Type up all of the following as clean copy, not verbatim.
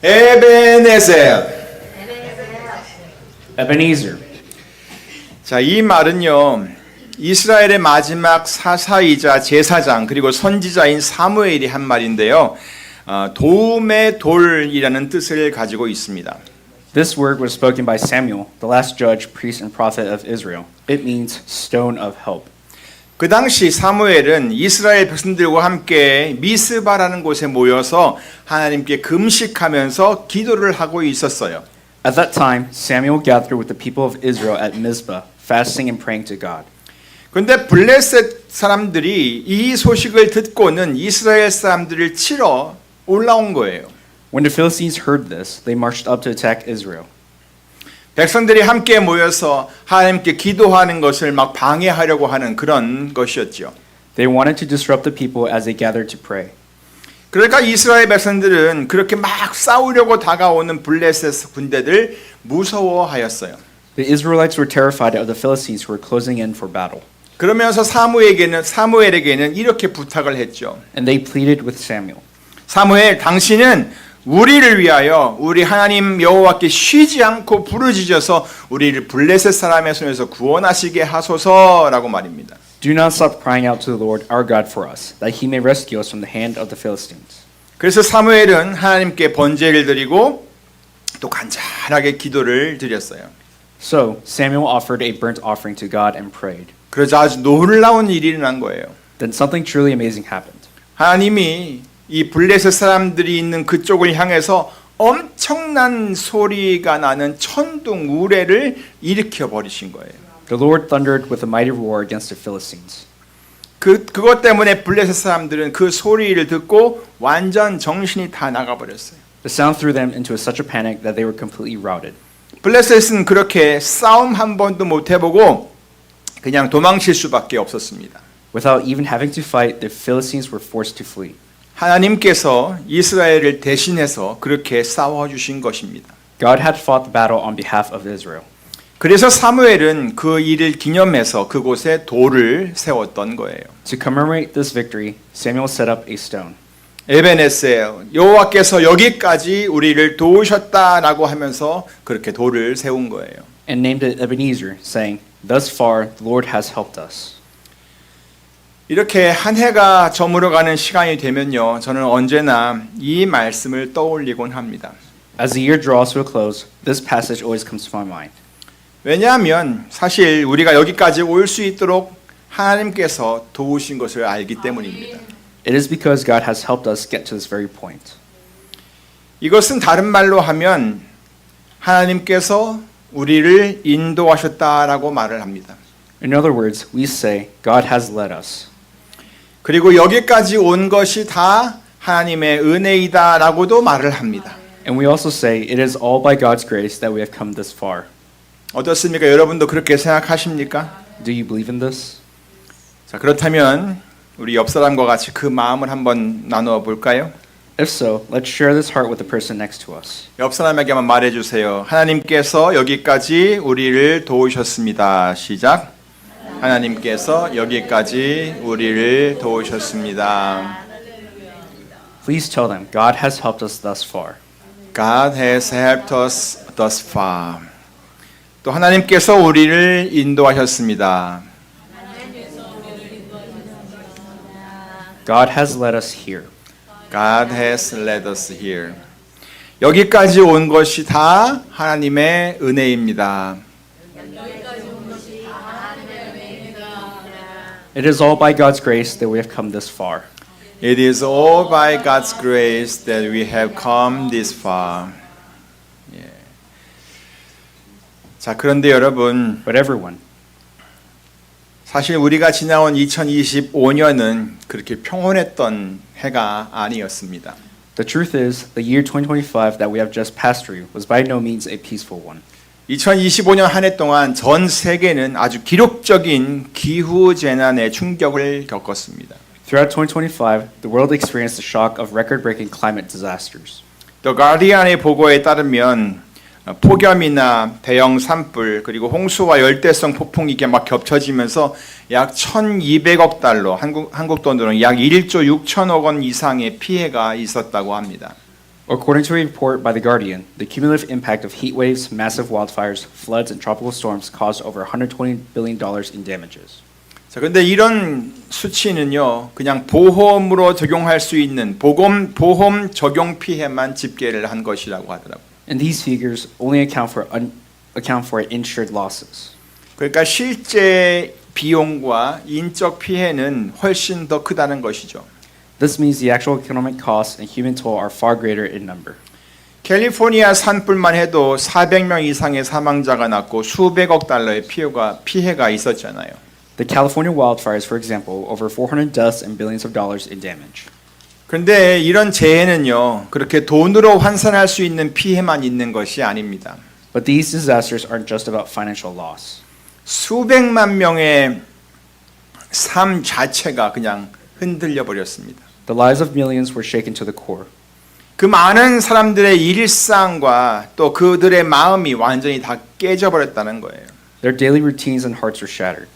에베네셀. Ebenezer. 자, 이 말은요, 이스라엘의 마지막 사사이자 제사장 그리고 선지자인 사무엘이 한 말인데요, 도움의 돌이라는 뜻을 가지고 있습니다. This word was spoken by Samuel, the last judge, priest, and prophet of Israel. It means stone of help. 그 당시 사무엘은 이스라엘 백성들과 함께 미스바라는 곳에 모여서 하나님께 금식하면서 기도를 하고 있었어요. At that time, Samuel gathered with the people of Israel at Mizpah, fasting and praying to God. 그런데 블레셋 사람들이 이 소식을 듣고는 이스라엘 사람들을 치러 올라온 거예요. When the Philistines heard this, they marched up to attack Israel. 백성들이 함께 모여서 하나님께 기도하는 것을 막 방해하려고 하는 그런 것이었죠. They wanted to disrupt the people as they gathered to pray. 그러니까 이스라엘 백성들은 그렇게 막 싸우려고 다가오는 블레셋 군대들 무서워하였어요. The Israelites were terrified of the Philistines who were closing in for battle. 그러면서 사무엘에게는 이렇게 부탁을 했죠. And they pleaded with Samuel. 사무엘, 당신은 우리를 위하여 우리 하나님 여호와께 쉬지 않고 부르짖어서 우리를 블레셋 사람의 손에서 구원하시게 하소서라고 말입니다. Do not stop crying out to the Lord our God for us, that he may rescue us from the hand of the Philistines. 그래서 사무엘은 하나님께 번제를 드리고 또 간절하게 기도를 드렸어요. So Samuel offered a burnt offering to God and prayed. 그러자 아주 놀라운 일이 일어난 거예요. Then something truly amazing happened. 하나님이 이 블레셋 사람들이 있는 그쪽을 향해서 엄청난 소리가 나는 천둥 우레를 일으켜 버리신 거예요. The Lord thundered with a mighty roar against the Philistines. 그것 때문에 블레셋 사람들은 그 소리를 듣고 완전 정신이 다 나가 버렸어요. The sound threw them into such a panic that they were completely routed. 블레셋은 그렇게 싸움 한 번도 못 해보고 그냥 도망칠 수밖에 없었습니다. Without even having to fight, the Philistines were forced to flee. 하나님께서 이스라엘을 대신해서 그렇게 싸워주신 것입니다. God had fought the battle on behalf of Israel. 그래서 사무엘은 그 일을 기념해서 그곳에 돌을 세웠던 거예요. To commemorate this victory, Samuel set up a stone. 에베네셀, 여호와께서 여기까지 우리를 도우셨다라고 하면서 그렇게 돌을 세운 거예요. And named it Ebenezer, saying, Thus far the Lord has helped us. 이렇게 한 해가 저물어가는 시간이 되면요, 저는 언제나 이 말씀을 떠올리곤 합니다. As the year draws to a close, this passage always comes to my mind. 왜냐하면 사실 우리가 여기까지 올 수 있도록 하나님께서 도우신 것을 알기 때문입니다. It is because God has helped us get to this very point. 이것은 다른 말로 하면 하나님께서 우리를 인도하셨다라고 말을 합니다. In other words, we say, God has led us. 그리고 여기까지 온 것이 다 하나님의 은혜이다라고도 말을 합니다. And we also say, it is all by God's grace that we have come this far. 어떻습니까? 여러분도 그렇게 생각하십니까? Do you believe in this? 자, 그렇다면 우리 옆 사람과 같이 그 마음을 한번 나누어 볼까요? If so, let's share this heart with the person next to us. 옆 사람에게 한번 말해 주세요. 하나님께서 여기까지 우리를 도우셨습니다. 시작. 하나님께서 여기까지 우리를 도우셨습니다. Please tell them, God has helped us thus far. God has helped us thus far. 또 하나님께서 우리를 인도하셨습니다. God has led us here. God has led us here. 여기까지 온 것이 다 하나님의 은혜입니다. It is all by God's grace that we have come this far. It is all by God's grace that we have come this far. 예. 자, 그런데 여러분, But everyone, 사실 우리가 지나온 2025년은 그렇게 평온했던 해가 아니었습니다. the truth is, the year 2025 that we have just passed through was by no means a peaceful one. 2025년 한 해 동안 전 세계는 아주 기록적인 기후 재난의 충격을 겪었습니다. Throughout 2025, the world experienced the shock of record-breaking climate disasters. The Guardian의 보고에 따르면 폭염이나 대형 산불 그리고 홍수와 열대성 폭풍이 이게 막 겹쳐지면서 약 1,200억 달러, 한국 돈으로는 약 1조 6천억 원 이상의 피해가 있었다고 합니다. According to a report by The Guardian, the cumulative impact of heat waves, massive wildfires, floods, and tropical storms caused over $120 billion in damages. 자, 근데 이런 수치는요, 그냥 보험으로 적용할 수 있는 보험 적용 피해만 집계를 한 것이라고 하더라고요. And these figures only account for insured losses. 그러니까 실제 비용과 인적 피해는 훨씬 더 크다는 것이죠. This means the actual economic costs and human toll are far greater in number. 캘리포니아 산불만 해도 400명 이상의 사망자가 났고 수백억 달러의 피해가 있었잖아요. The California wildfires, for example, over 400 deaths and billions of dollars in damage. 그런데 이런 재해는요, 그렇게 돈으로 환산할 수 있는 피해만 있는 것이 아닙니다. But these disasters aren't just about financial loss. 수백만 명의 삶 자체가 그냥 흔들려 버렸습니다. The lives of millions were shaken to the core. 그 많은 사람들의 일상과 또 그들의 마음이 완전히 다 깨져버렸다는 거예요. Their daily routines and hearts were shattered.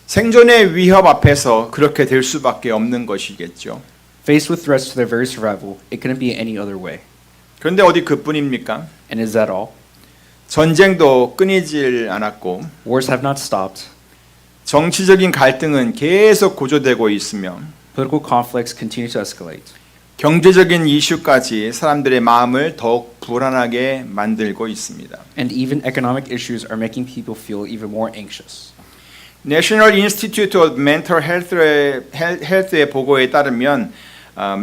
생존의 위협 앞에서 그렇게 될 수밖에 없는 것이겠죠. Faced with threats to their very survival, it couldn't be any other way. 그런데 어디 그뿐입니까? And is that all? 전쟁도 끊이질 않았고 Wars have not stopped. 정치적인 갈등은 계속 고조되고 있으며 Political conflicts continue to escalate. 경제적인 이슈까지 사람들의 마음을 더욱 불안하게 만들고 있습니다. And even economic issues are making people feel even more anxious. National Institute of Mental Health의 보고에 따르면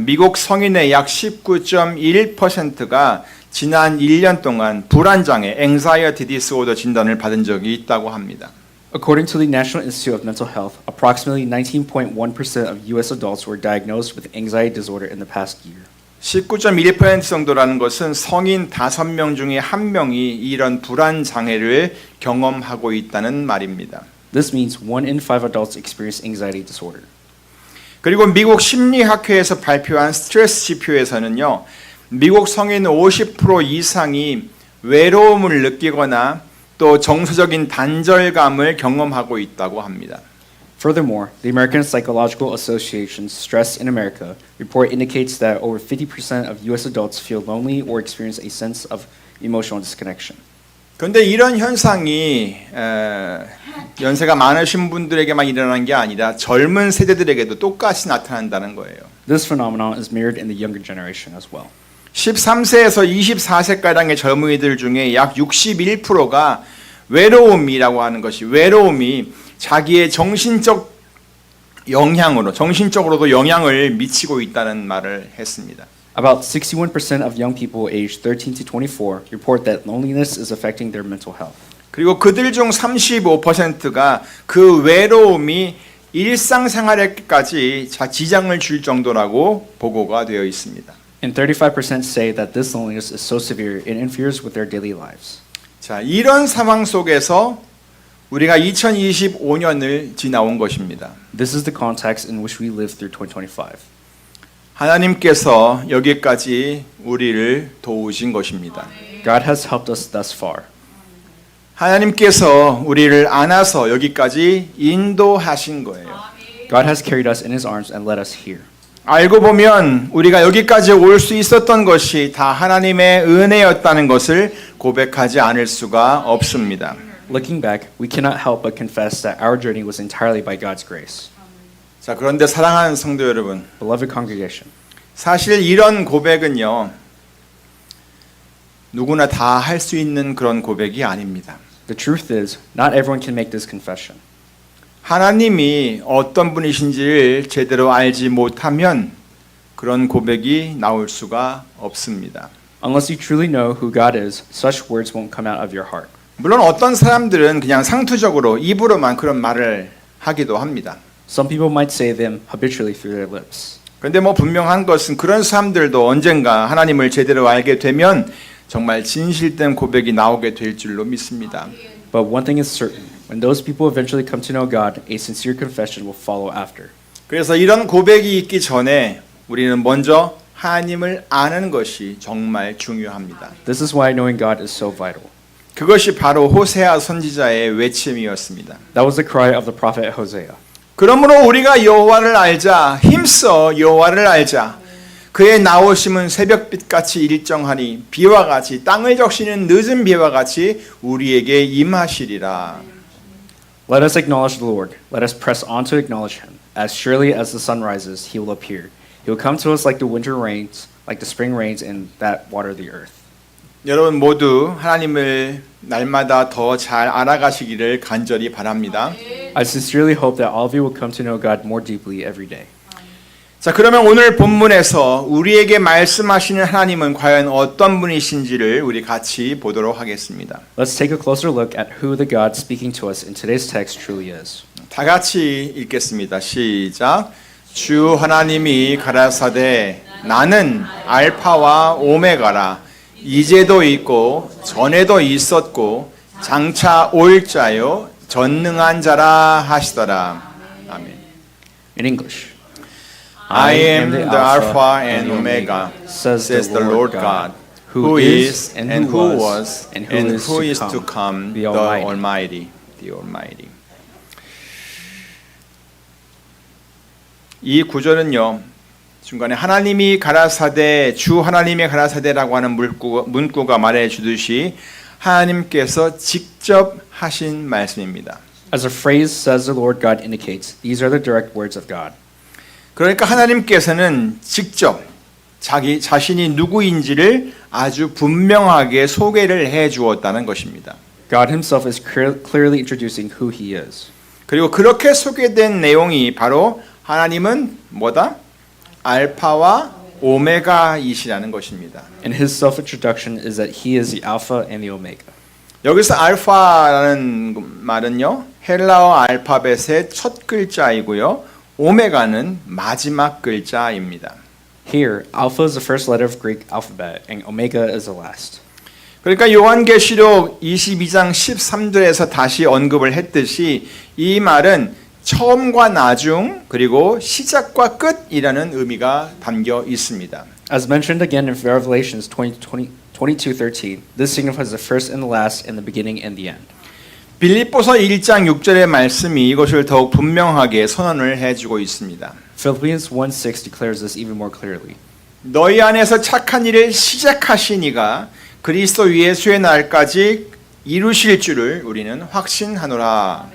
미국 성인의 약 19.1%가 지난 1년 동안 불안장애 (anxiety disorder) 진단을 받은 적이 있다고 합니다. According to the National Institute of Mental Health, approximately 19.1% of U.S. adults were diagnosed with anxiety disorder in the past year. 19.1% 정도라는 것은 성인 5명 중에 1명이 이런 불안 장애를 경험하고 있다는 말입니다. This means 1 in 5 adults experience anxiety disorder. 그리고 미국 심리학회에서 발표한 스트레스 지표에서는요, 미국 성인 50% 이상이 외로움을 느끼거나 또 정서적인 단절감을 경험하고 있다고 합니다. Furthermore, the American Psychological Association's Stress in America report indicates that over 50% of U.S. adults feel lonely or experience a sense of emotional disconnection. 그런데 이런 현상이 연세가 많으신 분들에게만 일어나는 게 아니라 젊은 세대들에게도 똑같이 나타난다는 거예요. This phenomenon is mirrored in the younger generation as well. 13세에서 24세가량의 젊은이들 중에 약 61%가 외로움이라고 하는 것이 외로움이 자기의 정신적으로도 영향을 미치고 있다는 말을 했습니다. About 61% of young people aged 13 to 24 report that loneliness is affecting their mental health. 그리고 그들 중 35%가 그 외로움이 일상생활에까지 지장을 줄 정도라고 보고가 되어 있습니다. And 35% say that this loneliness is so severe it interferes with their daily lives. 자, 이런 상황 속에서 우리가 2025년을 지나온 것입니다. This is the context in which we live through 2025. 하나님께서 여기까지 우리를 도우신 것입니다. God has helped us thus far. 하나님께서 우리를 안아서 여기까지 인도하신 거예요. God has carried us in His arms and led us here. 알고 보면 우리가 여기까지 올 수 있었던 것이 다 하나님의 은혜였다는 것을 고백하지 않을 수가 없습니다. Looking back, we cannot help but confess that our journey was entirely by God's grace. 자, 그런데 사랑하는 성도 여러분, Beloved congregation, 사실 이런 고백은요, 누구나 다 할 수 있는 그런 고백이 아닙니다. the truth is, not everyone can make this confession. 하나님이 어떤 분이신지를 제대로 알지 못하면 그런 고백이 나올 수가 없습니다. Unless you truly know who God is, such words won't come out of your heart. 물론 어떤 사람들은 그냥 상투적으로 입으로만 그런 말을 하기도 합니다. Some people might say them habitually through their lips. 그런데 뭐 분명한 것은 그런 사람들도 언젠가 하나님을 제대로 알게 되면 정말 진실된 고백이 나오게 될 줄로 믿습니다. But one thing is certain, when those people eventually come to know God, a sincere confession will follow after. 그래서 이런 고백이 있기 전에 우리는 먼저 하나님을 아는 것이 정말 중요합니다. This is why knowing God is so vital. 그것이 바로 호세아 선지자의 외침이었습니다. That was the cry of the prophet Hosea. 그러므로 우리가 여호와를 알자, 힘써 여호와를 알자. 그의 나오심은 새벽빛같이 일정하니 비와 같이 땅을 적시는 늦은 비와 같이 우리에게 임하시리라. Let us acknowledge the Lord. Let us press on to acknowledge him. As surely as the sun rises, he will appear. He will come to us like the winter rains, like the spring rains, and that water the earth. 여러분 모두 하나님을 날마다 더 잘 알아가시기를 간절히 바랍니다. I sincerely hope that all of you will come to know God more deeply every day. 자, 그러면 오늘 본문에서 우리에게 말씀하시는 하나님은 과연 어떤 분이신지를 우리 같이 보도록 하겠습니다. Let's take a closer look at who the God speaking to us in today's text truly is. 다 같이 읽겠습니다. 시작. 주 하나님이 가라사대 나는 알파와 오메가라. 이제도 있고 전에도 있었고 장차 올 자요 전능한 자라 하시더라. 아멘. In English. I am the Alpha and Omega, says the Lord God, who is and who was and who is to come, the Almighty. The Almighty. 이 구절은요, 중간에 하나님이 가라사대, 주 하나님의 가라사대라고 하는 문구가 말해주듯이 하나님께서 직접 하신 말씀입니다. As the phrase says the Lord God indicates, these are the direct words of God. 그러니까 하나님께서는 직접 자기 자신이 누구인지를 아주 분명하게 소개를 해 주었다는 것입니다. God himself is clearly introducing who he is. 그리고 그렇게 소개된 내용이 바로 하나님은 뭐다? 알파와 오메가이시라는 것입니다. And his self-introduction is that he is the Alpha and the Omega. 여기서 알파라는 말은요, 헬라어 알파벳의 첫 글자이고요, 오메가는 마지막 글자입니다. Here, Alpha is the first letter of Greek alphabet, and Omega is the last. 그러니까 요한계시록 22장 13절에서 다시 언급을 했듯이 이 말은 처음과 나중 그리고 시작과 끝이라는 의미가 담겨 있습니다. As mentioned again in Revelations 22:13, this signifies the first and the last, and the beginning and the end. 빌립보서 1장 6절의 말씀이 이것을 더욱 분명하게 선언을 해주고 있습니다. Philippians 1:6 declares this even more clearly. 너희 안에서 착한 일을 시작하신 이가 그리스도 예수의 날까지 이루실 줄을 우리는 확신하노라.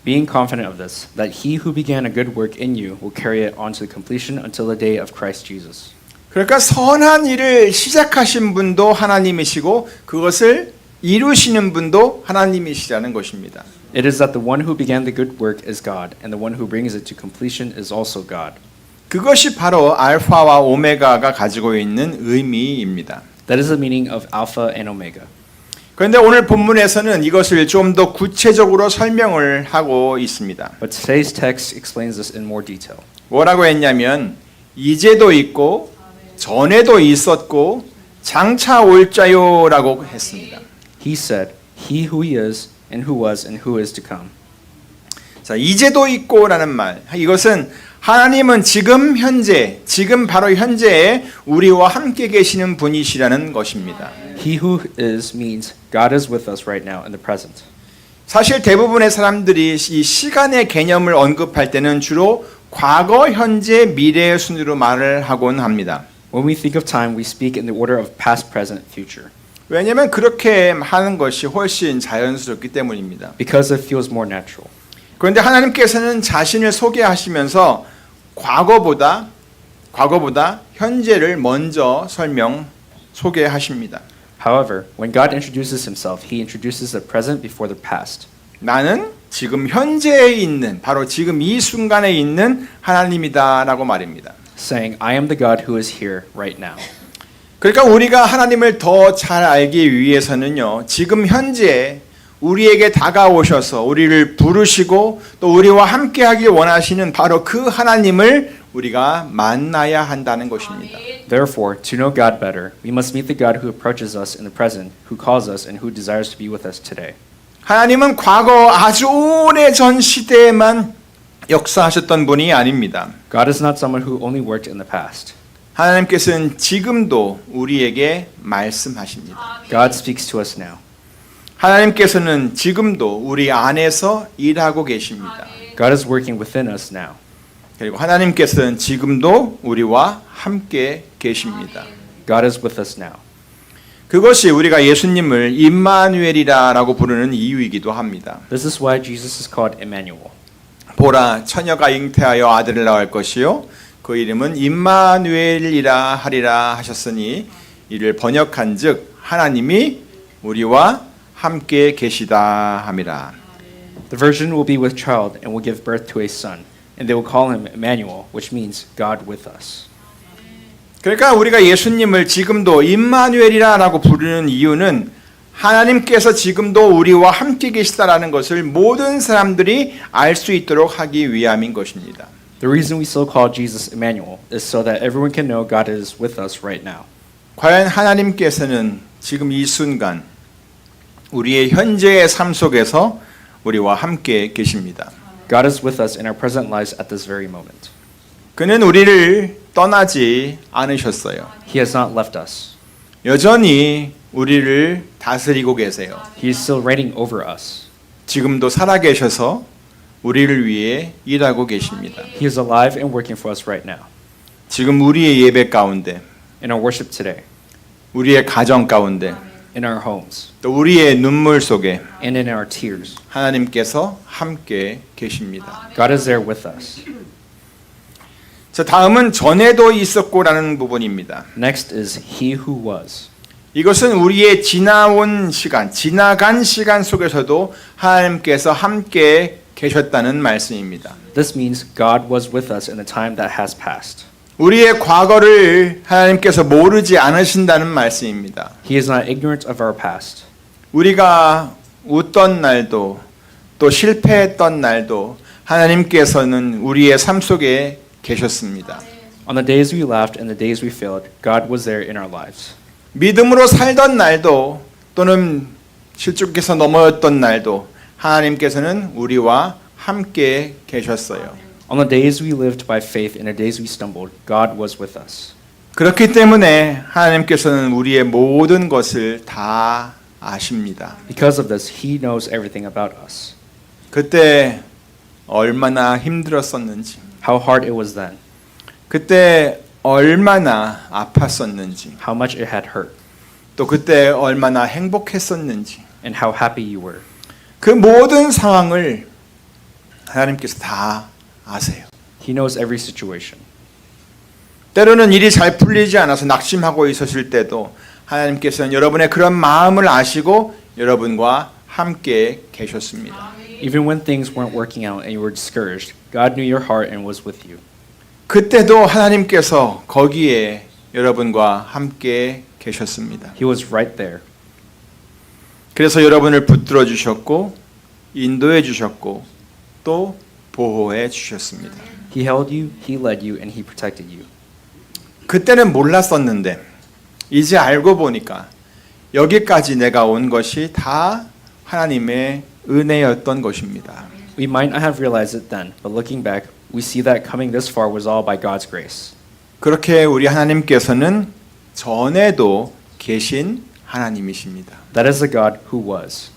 Being confident of this, that he who began a good work in you will carry it on to the completion until the day of Christ Jesus. 그러니까 선한 일을 시작하신 분도 하나님이시고 그것을 이루시는 분도 하나님이시라는 것입니다. It is that the one who began the good work is God, and the one who brings it to completion is also God. 그것이 바로 알파와 오메가가 가지고 있는 의미입니다. That is the meaning of Alpha and Omega. 그런데 오늘 본문에서는 이것을 좀 더 구체적으로 설명을 하고 있습니다. But today's text explains this in more detail. 뭐라고 했냐면 이제도 있고 전에도 있었고 장차 올 자요라고 했습니다. He said, he who he is, and who was, and who is to come. 자, 이제도 있고라는 말. 이것은 하나님은 지금 현재, 지금 바로 현재에 우리와 함께 계시는 분이시라는 것입니다. He who is means God is with us right now in the present. 사실 대부분의 사람들이 이 시간의 개념을 언급할 때는 주로 과거, 현재, 미래의 순으로 말을 하곤 합니다. When we think of time, we speak in the order of past, present, future. 왜냐하면 그렇게 하는 것이 훨씬 자연스럽기 때문입니다. Because it feels more natural. 그런데 하나님께서는 자신을 소개하시면서 과거보다 현재를 먼저 소개하십니다. However, when God introduces himself, he introduces the present before the past. 나는 지금 현재에 있는 바로 지금 이 순간에 있는 하나님이다라고 말입니다. Saying, I am the God who is here right now. 그러니까 우리가 하나님을 더 잘 알기 위해서는요. 지금 현재 우리에게 다가오셔서 우리를 부르시고 또 우리와 함께하길 원하시는 바로 그 하나님을 우리가 만나야 한다는 것입니다. Therefore, to know God better, we must meet the God who approaches us in the present, who calls us, and who desires to be with us today. 하나님은 과거 아주 오래전 시대에만 역사하셨던 분이 아닙니다. God is not someone who only worked in the past. 하나님께서는 지금도 우리에게 말씀하십니다. God speaks to us now. 하나님께서는 지금도 우리 안에서 일하고 계십니다. God is working within us now. 그리고 하나님께서는 지금도 우리와 함께 계십니다. God is with us now. 그것이 우리가 예수님을 임마누엘이라고 부르는 이유이기도 합니다. This is why Jesus is called Emmanuel. 보라 처녀가 잉태하여 아들을 낳을 것이요 그 이름은 임마누엘이라 하리라 하셨으니 이를 번역한즉 하나님이 우리와 함께 계시다 함이라. The virgin will be with child and will give birth to a son, and they will call him Emmanuel, which means God with us. 그러니까 우리가 예수님을 지금도 임마누엘이라고 부르는 이유는 하나님께서 지금도 우리와 함께 계시다라는 것을 모든 사람들이 알 수 있도록 하기 위함인 것입니다. The reason we still call Jesus Emmanuel is so that everyone can know God is with us right now. 과연 하나님께서는 지금 이 순간 우리의 현재의 삶 속에서 우리와 함께 계십니다. God is with us in our present lives at this very moment. 그는 우리를 떠나지 않으셨어요. He has not left us. 여전히 우리를 다스리고 계세요. He is still reigning over us. 지금도 살아계셔서 우리를 위해 일하고 계십니다. He is alive and working for us right now. 지금 우리의 예배 가운데, In our worship today, 우리의 가정 가운데, in our homes, 또 우리의 눈물 속에 and in our tears. 하나님께서 함께 계십니다. God is there with us. 자, 다음은 전에도 있었고라는 부분입니다. Next is He who was. 이것은 우리의 지나온 시간, 지나간 시간 속에서도 하나님께서 함께 계셨다는 말씀입니다. This means God was with us in the time that has passed. 우리의 과거를 하나님께서 모르지 않으신다는 말씀입니다. He is not ignorant of our past. 우리가 웃던 날도 또 실패했던 날도 하나님께서는 우리의 삶 속에 계셨습니다. On the days we laughed and the days we failed, God was there in our lives. 믿음으로 살던 날도 또는 실족해서 넘어졌던 날도 하나님께서는 우리와 함께 계셨어요. On the days we lived by faith and the days we stumbled, God was with us. 그렇기 때문에 하나님께서는 우리의 모든 것을 다 아십니다. Because of this, He knows everything about us. 그때 얼마나 힘들었었는지, How hard it was then, 그때 얼마나 아팠었는지, how much it had hurt, 또 그때 얼마나 행복했었는지, and how happy you were. 그 모든 상황을 하나님께서 다 아세요. He knows every situation. 때로는 일이 잘 풀리지 않아서 낙심하고 있었을 때도 하나님께서는 여러분의 그런 마음을 아시고 여러분과 함께 계셨습니다. Even when things weren't working out and you were discouraged, God knew your heart and was with you. 그때도 하나님께서 거기에 여러분과 함께 계셨습니다. He was right there. 그래서 여러분을 붙들어 주셨고 인도해 주셨고 또 보호해 주셨습니다. He held you, He led you, and He protected you. 그때는 몰랐었는데 이제 알고 보니까 여기까지 내가 온 것이 다 하나님의 은혜였던 것입니다. We might not have realized it then, but looking back, we see that coming this far was all by God's grace. 그렇게 우리 하나님께서는 전에도 계신 하나님이십니다. That is the God who was.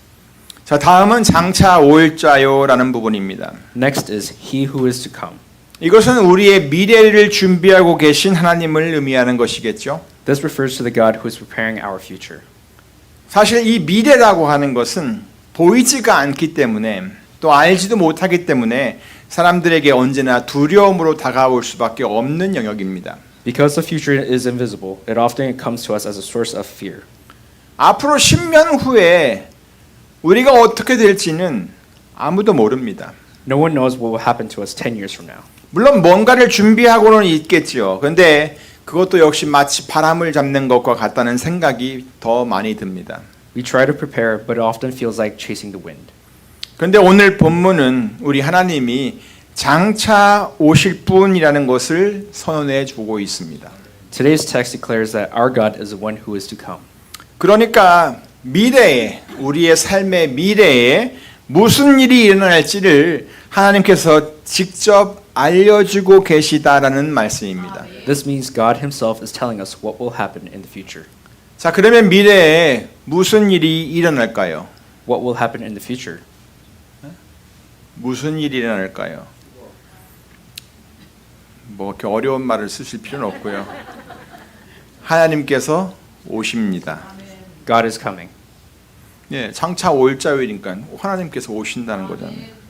자, 다음은 장차 올 자요라는 부분입니다. Next is He who is to come. 이것은 우리의 미래를 준비하고 계신 하나님을 의미하는 것이겠죠. This refers to the God who is preparing our future. 사실 이 미래라고 하는 것은 보이지가 않기 때문에 또 알지도 못하기 때문에 사람들에게 언제나 두려움으로 다가올 수밖에 없는 영역입니다. Because the future is invisible, it often comes to us as a source of fear. 앞으로 10년 후에 우리가 어떻게 될지는 아무도 모릅니다. No one knows what will happen to us 10 years from now. 물론 뭔가를 준비하고는 있겠지요. 그런데 그것도 역시 마치 바람을 잡는 것과 같다는 생각이 더 많이 듭니다. We try to prepare, but it often feels like chasing the wind. 그런데 오늘 본문은 우리 하나님이 장차 오실 분이라는 것을 선언해 주고 있습니다. Today's text declares that our God is the one who is to come. 그러니까 미래에 우리의 삶의 미래에 무슨 일이 일어날지를 하나님께서 직접 알려주고 계시다라는 말씀입니다. This means God Himself is telling us what will happen in the future. 자, 그러면 미래에 무슨 일이 일어날까요? What will happen in the future? 무슨 일이 일어날까요? 뭐 이렇게 어려운 말을 쓰실 필요는 없고요. 하나님께서 오십니다. God is coming. 예, 장차 올 자유니까 하나님께서 오신다는 거잖아요.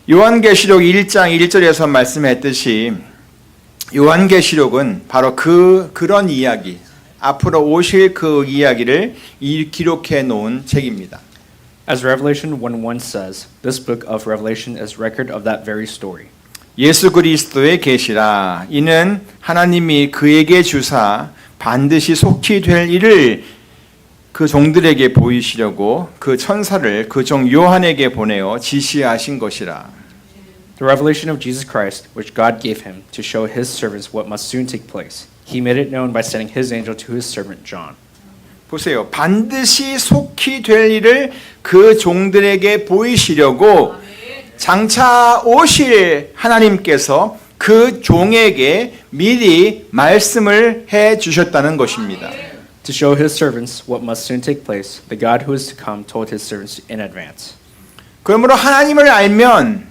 요한계시록 1장 1절에서 말씀했듯이 요한계시록은 바로 그런 이야기, 앞으로 오실 그 이야기를 기록해 놓은 책입니다. As Revelation 1:1 says, this book of Revelation is record of that very story. 예수 그리스도의 계시라. 이는 하나님이 그에게 주사 반드시 속히 될 일을 그 종들에게 보이시려고 그 천사를 그 종 요한에게 보내어 지시하신 것이라. The revelation of Jesus Christ, which God gave him to show his servants what must soon take place. He made it known by sending his angel to his servant John. 보세요. 반드시 속히 될 일을 그 종들에게 보이시려고 장차 오실 하나님께서 그 종에게 미리 말씀을 해 주셨다는 것입니다. To show his servants what must soon take place, the God who is to come told his servants in advance. 그러므로 하나님을 알면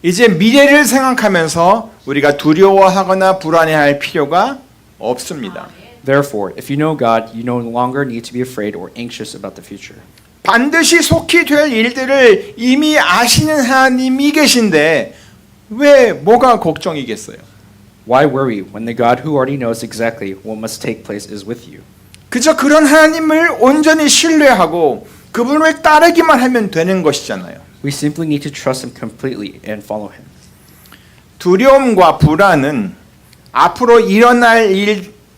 이제 미래를 생각하면서 우리가 두려워하거나 불안해할 필요가 없습니다. Therefore, if you know God, you no longer need to be afraid or anxious about the future. 반드시 속히 될 일들을 이미 아시는 하나님이 계신데 왜 뭐가 걱정이겠어요? Why worry when the God who already knows exactly what must take place is with you? 그저 그런 하나님을 온전히 신뢰하고 그분을 따르기만 하면 되는 것이잖아요. We simply need to trust him completely and follow him. 두려움과 불안은 앞으로 일어날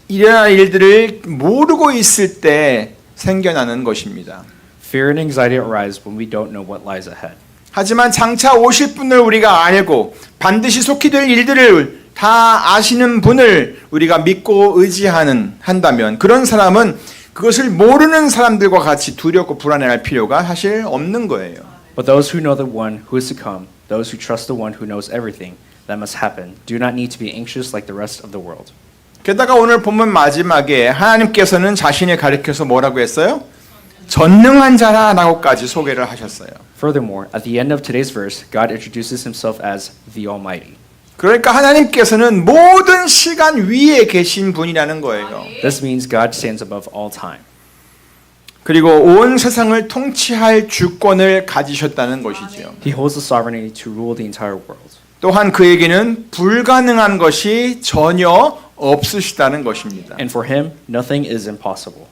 일들을 모르고 있을 때 생겨나는 것입니다. Fear and anxiety arise when we don't know what lies ahead. 하지만 장차 오실 분을 우리가 알고 반드시 속히 될 일들을 다 아시는 분을 우리가 믿고 한다면 그런 사람은 그것을 모르는 사람들과 같이 두렵고 불안해할 필요가 사실 없는 거예요. But those who know the one who is to come, those who trust the one who knows everything that must happen, do not need to be anxious like the rest of the world. 게다가 오늘 본문 마지막에 하나님께서는 자신을 가리켜서 뭐라고 했어요? 전능한 자라라고까지 소개를 하셨어요. Furthermore, at the end of today's verse, God introduces himself as the Almighty. 그러니까 하나님께서는 모든 시간 위에 계신 분이라는 거예요. This means God stands above all time. 그리고 온 세상을 통치할 주권을 가지셨다는 것이지요. He holds the sovereignty to rule the entire world. 또한 그에게는 불가능한 것이 전혀 없으시다는 것입니다. And for him, nothing is impossible.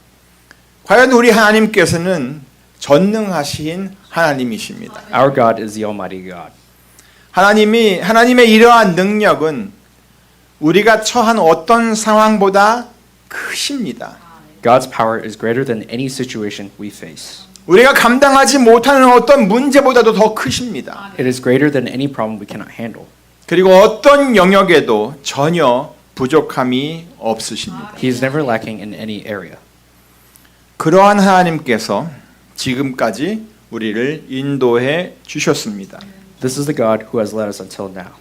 과연 우리 하나님께서는 전능하신 하나님이십니다. Our God is the Almighty God. 하나님의 이러한 능력은 우리가 처한 어떤 상황보다 크십니다. God's power is greater than any situation we face. 우리가 감당하지 못하는 어떤 문제보다도 더 크십니다. It is greater than any problem we cannot handle. 그리고 어떤 영역에도 전혀 부족함이 없으십니다. He is never lacking in any area. 그러한 하나님께서 지금까지 우리를 인도해 주셨습니다. This is the God who has led us until now.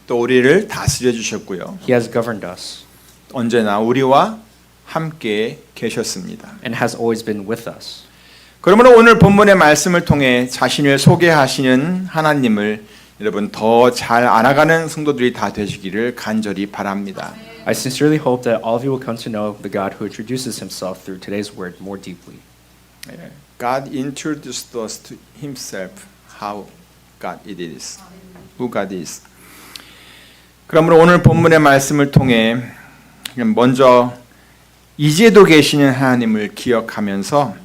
또 우리를 다스려 주셨고요. He has governed us 언제나 우리와 함께 계셨습니다. and has always been with us. 그러므로 오늘 본문의 말씀을 통해 자신을 소개하시는 하나님을 여러분 더 잘 알아가는 성도들이 다 되시기를 간절히 바랍니다. I sincerely hope that all of you will come to know the God who introduces himself through today's word more deeply. God introduced us to himself how God it is. Who God is. 그러므로 오늘 본문의 말씀을 통해 먼저 이제도 계시는 하나님을 기억하면서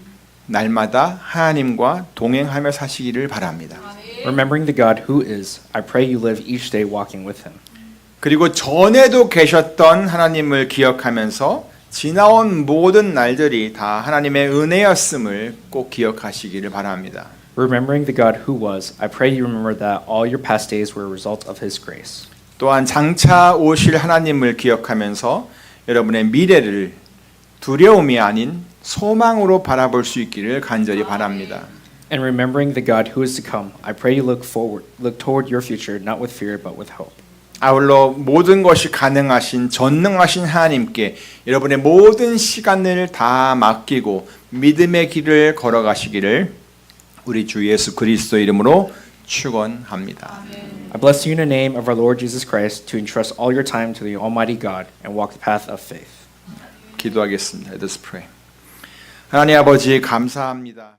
날마다 하나님과 동행하며 사시기를 바랍니다. Remembering the God who is, I pray you live each day walking with him. 그리고 전에도 계셨던 하나님을 기억하면서 지나온 모든 날들이 다 하나님의 은혜였음을 꼭 기억하시기를 바랍니다. Remembering the God who was, I pray you remember that all your past days were a result of his grace. 또한 장차 오실 하나님을 기억하면서 여러분의 미래를 두려움이 아닌 소망으로 바라볼 수 있기를 간절히 바랍니다. And remembering the God who is to come, I pray you look toward your future not with fear but with hope. 아울러 모든 것이 가능하신 전능하신 하나님께 여러분의 모든 시간을 다 맡기고 믿음의 길을 걸어가시기를 우리 주 예수 그리스도 이름으로 축원합니다. I bless you in the name of our Lord Jesus Christ to entrust all your time to the Almighty God and walk the path of faith. 기도하겠습니다. Let us pray. 하나님 아버지 감사합니다.